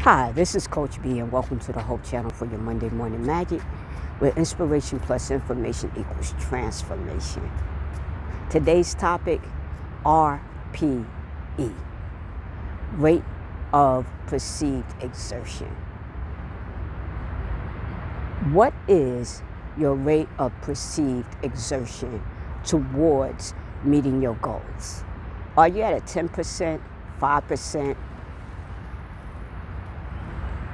Hi, this is Coach B, and welcome to the Hope Channel for your Monday Morning Magic, where inspiration plus information equals transformation. Today's topic, RPE, rate of perceived exertion. What is your rate of perceived exertion towards meeting your goals? Are you at a 10%, 5%,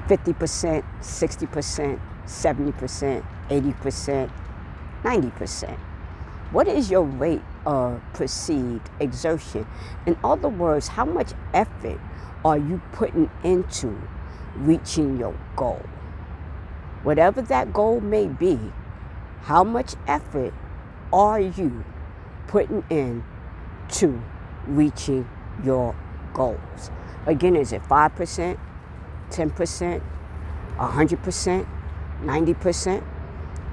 50%, 60%, 70%, 80%, 90%? What is your rate of perceived exertion? In other words, how much effort are you putting into reaching your goal? Whatever that goal may be, how much effort are you putting in to reaching your goals? Again, is it 5%? 10%, 100%, 90%?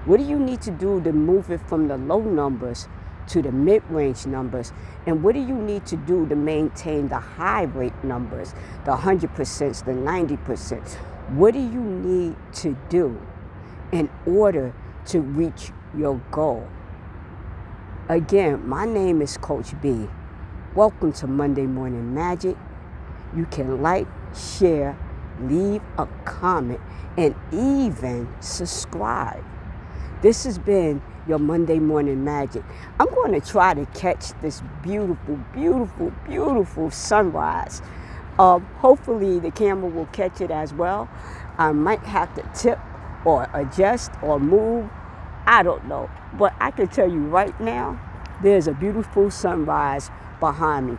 What do you need to do to move it from the low numbers to the mid-range numbers? And what do you need to do to maintain the high rate numbers, the 100%, the 90%? What do you need to do in order to reach your goal? Again, my name is Coach B. Welcome to Monday Morning Magic. You can like, share, leave a comment, and even subscribe. This has been your Monday Morning Magic. I'm going to try to catch this beautiful, beautiful, beautiful sunrise. Hopefully the camera will catch it as well. I might have to tip or adjust or move. I don't know. But I can tell you right now, there's a beautiful sunrise behind me.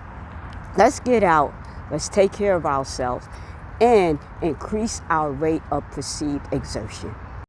Let's get out. Let's take care of ourselves and increase our rate of perceived exertion.